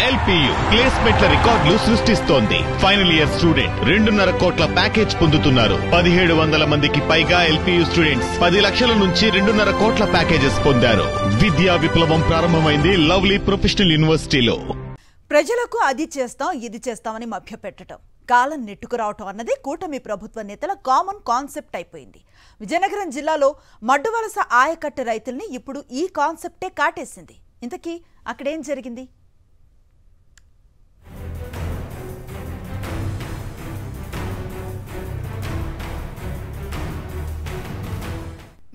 LPU ప్లేస్మెంట్ల రికార్డులు సృష్టిస్తోంది. Final year student 2.5 కోట్ల ప్యాకేజ్ పొందుతున్నారు. 1700 మందికి పైగా ఎల్పీయూ స్టూడెంట్స్ 10 లక్షల నుంచి 2.5 కోట్ల ప్యాకేజెస్ పొందారు. విద్యా విప్లవం ప్రారంభమైంది లవ్లీ ప్రొఫెషనల్ యూనివర్సిటీలో. ప్రజలకు అది చేస్తాం ఇది చేస్తామని మభ్యపెట్టడం, కాలం నెట్టుకురావటం అన్నది కూటమి ప్రభుత్వ నేతల కామన్ కాన్సెప్ట్ అయిపోయింది. విజయనగరం జిల్లాలో మడ్డువలస ఆయకట్టు రైతుల్ని ఇప్పుడు ఈ కాన్సెప్టే కాటేసింది. ఇంతకీ అక్కడేం జరిగింది?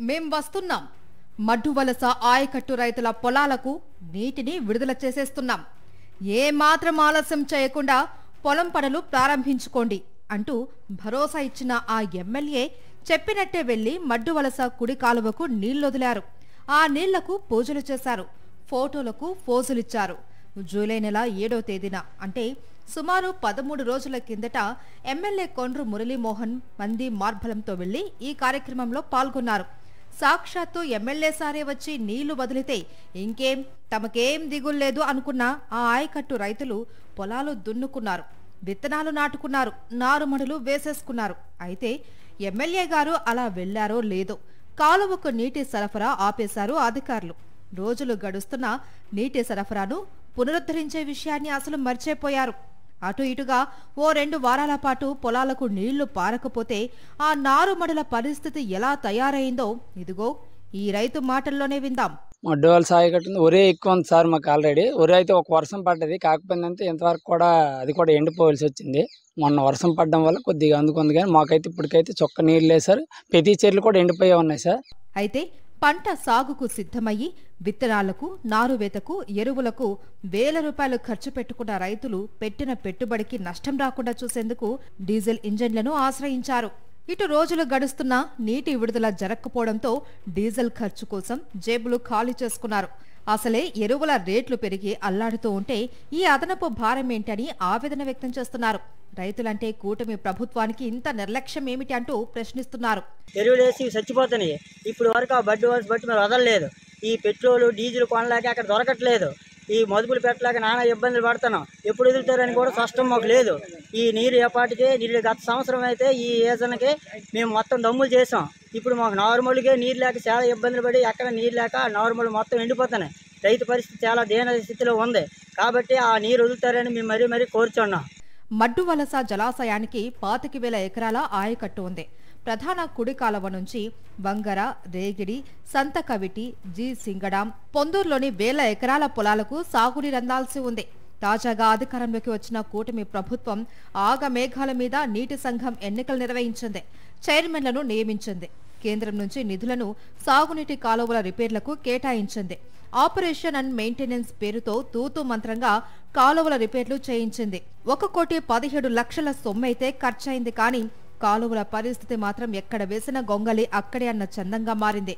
మేం వస్తున్నాం, మడ్డువలస ఆయకట్టు రైతుల పొలాలకు నీటిని విడుదల చేసేస్తున్నాం, ఏమాత్రం ఆలస్యం చేయకుండా పొలం పనులు ప్రారంభించుకోండి అంటూ భరోసా ఇచ్చిన ఆ ఎమ్మెల్యే చెప్పినట్టే వెళ్లి మడ్డువలస కుడి కాలువకు నీళ్లొదిలారు. ఆ నీళ్లకు పూజలు చేశారు, ఫోటోలకు ఫోజులిచ్చారు. జూలై నెల 7వ తేదీన అంటే సుమారు 13 రోజుల కిందట ఎమ్మెల్యే కొండ్రు మురళీమోహన్ మంది మార్బలంతో వెళ్లి ఈ కార్యక్రమంలో పాల్గొన్నారు. సాక్షాత్తు ఎమ్మెల్యే సారే వచ్చి నీళ్లు వదిలితే ఇంకేం తమకేం దిగుల్లేదు అనుకున్న ఆ ఆయకట్టు రైతులు పొలాలు దున్నుకున్నారు, విత్తనాలు నాటుకున్నారు, నారుమడులు వేసేసుకున్నారు. అయితే ఎమ్మెల్యే గారు అలా వెళ్లారో లేదో కాలువకు నీటి సరఫరా ఆపేశారు అధికారులు. రోజులు గడుస్తున్నా నీటి సరఫరాను పునరుద్ధరించే విషయాన్ని అసలు మర్చిపోయారు. అటు ఇటుగా ఓ 2 వారాల పాటు పొలాలకు నీళ్లు పారకపోతే ఆ నారుమడుల పరిస్థితి ఎలా తయారైందో ఇదిగో ఈ రైతు మాటల్లోనే విందాం. మడ్డువలస ఆయకట్టు ఒరే ఎక్కువ ఉంది సార్ మాకు ఆల్రెడీ. ఒరే అయితే ఒక వర్షం పడ్డది, కాకపోతే ఇంతవరకు కూడా అది కూడా ఎండిపోవాల్సి వచ్చింది. మొన్న వర్షం పడడం వల్ల కొద్దిగా అందుకుంది, కానీ మాకైతే ఇప్పటికైతే చొక్క నీళ్ళు లేదు సార్. ప్రతి చెర్లు కూడా ఎండిపోయే ఉన్నాయి సార్. అయితే పంట సాగుకు సిద్ధమయ్యి విత్తనాలకు, నారువేతకు, ఎరువులకు వేల రూపాయలు ఖర్చు పెట్టుకున్న రైతులు పెట్టిన పెట్టుబడికి నష్టం రాకుండా చూసేందుకు డీజిల్ ఇంజన్లను ఆశ్రయించారు. ఇటు రోజులు గడుస్తున్నా నీటి విడుదల జరగకపోవడంతో డీజిల్ ఖర్చు కోసం జేబులు ఖాళీ చేసుకున్నారు. అసలే ఎరువుల రేట్లు పెరిగి అల్లాడుతూ ఉంటే ఈ అదనపు భారమేంటని ఆవేదన వ్యక్తం చేస్తున్నారు. రైతులంటే కూటమి ప్రభుత్వానికి ఇంత నిర్లక్ష్యం ఏమిటి అంటూ ప్రశ్నిస్తున్నారు. ఎరువులేసి చచ్చిపోతున్నాయి. ఇప్పుడు వరకు ఆ బట్టి మీరు వదలలేదు. ఈ పెట్రోలు డీజిల్ కొనలేక అక్కడ దొరకట్లేదు. ఈ మదుపులు పెట్టలేక నానా ఇబ్బందులు పడుతున్నాం. ఎప్పుడు వదులుతారని కూడా స్పష్టం మాకు లేదు. ఈ నీరు ఏపాటికే నీళ్ళు గత సంవత్సరం అయితే ఈ సీజన్కి మేము మొత్తం దమ్ములు చేసాం. ఇప్పుడు మాకు నార్మల్గా నీరు లేక చాలా ఇబ్బందులు పడి ఎక్కడ నీరు లేక నార్మల్ మొత్తం ఎండిపోతున్నాయి. రైతు పరిస్థితి చాలా దీన స్థితిలో ఉంది. కాబట్టి ఆ నీరు వదులుతారని మేము మరీ కోరుచున్నాం. మడ్డువలస జలాశయానికి 25,000 ఎకరాల ఆయకట్టు ఉంది. ప్రధాన కుడి కాలువ నుంచి వంగర, రేగిడి, సంతకవిటి, జి సింగడాం, పొందూరులోని 1000 ఎకరాల పొలాలకు సాగునీరు అందాల్సి ఉంది. తాజాగా అధికారంలోకి వచ్చిన కూటమి ప్రభుత్వం ఆగమేఘాల మీద నీటి సంఘం ఎన్నికలు నిర్వహించింది, చైర్మన్లను నియమించింది, కేంద్రం నుంచి నిధులను సాగునీటి కాలువల రిపేర్లకు కేటాయించింది. ఆపరేషన్ అండ్ మెయింటెనెన్స్ పేరుతో తూతూ మంత్రంగా కాలువల రిపేర్లు చేయించింది. 1,17,00,000 సొమ్మైతే ఖర్చయింది. కానీ కాలువల పరిస్థితి మాత్రం ఎక్కడ వేసిన గొంగలి అక్కడే అన్న చందంగా మారింది.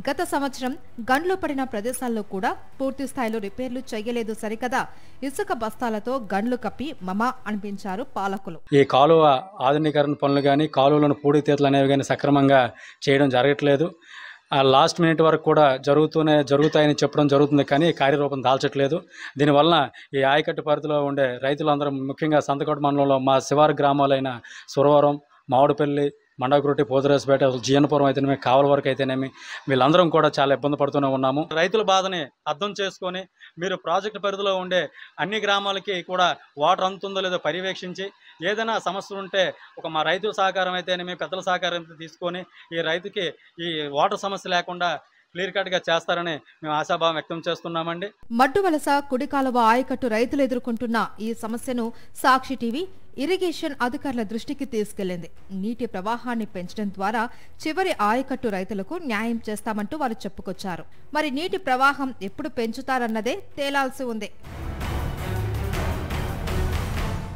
గత సంవత్సరం గండ్లు పడిన ప్రదేశాల్లో కూడా పూర్తి స్థాయిలో రిపేర్లు చేయలేదు సరికదా, ఇసుక బస్తాలతో గండ్లు కప్పి మమా అనిపించారు పాలకులు. ఈ కాలువ ఆధునీకరణ పనులు కానీ, కాలువలను పూడితీతలు అనేవి కానీ సక్రమంగా చేయడం జరగట్లేదు. లాస్ట్ మినిట్ వరకు కూడా జరుగుతాయని చెప్పడం జరుగుతుంది, కానీ కార్యరూపం దాల్చట్లేదు. దీనివల్ల ఈ ఆయకట్టు పరిధిలో ఉండే రైతులందరూ, ముఖ్యంగా సంతకోట మండలంలో మా శివారు గ్రామాలైన సురవరం, మామిడిపల్లి, మండగరుటి, పోతురాజపేట, జీఎన్పురం అయితేనేమి, కావల వరకు అయితేనేమి, వీళ్ళందరం కూడా చాలా ఇబ్బంది పడుతూనే ఉన్నాము. రైతుల బాధని అర్థం చేసుకొని మీరు ప్రాజెక్టు పరిధిలో ఉండే అన్ని గ్రామాలకి కూడా వాటర్ అందుతుందో లేదో పర్యవేక్షించి, ఏదైనా సమస్యలు ఉంటే మా రైతుల సహకారం అయితేనేమి, పెద్దల సహకారం తీసుకొని ఈ రైతుకి ఈ వాటర్ సమస్య లేకుండా క్లియర్ కట్ గా చేస్తారని మేము ఆశాభావం వ్యక్తం చేస్తున్నామండి. మడ్డువలస కుడి కాలువ ఆయకట్టు రైతులు ఎదుర్కొంటున్న ఈ సమస్యను సాక్షి టీవీ ఇరిగేషన్ అధికారుల దృష్టికి తీసుకెళ్లింది. నీటి ప్రవాహాన్ని పెంచడం ద్వారా చివరి ఆయకట్టు రైతులకు న్యాయం చేస్తామంటూ వారు చెప్పుకొచ్చారు. మరి నీటి ప్రవాహం ఎప్పుడు పెంచుతారన్నదే తేలాల్సి ఉంది.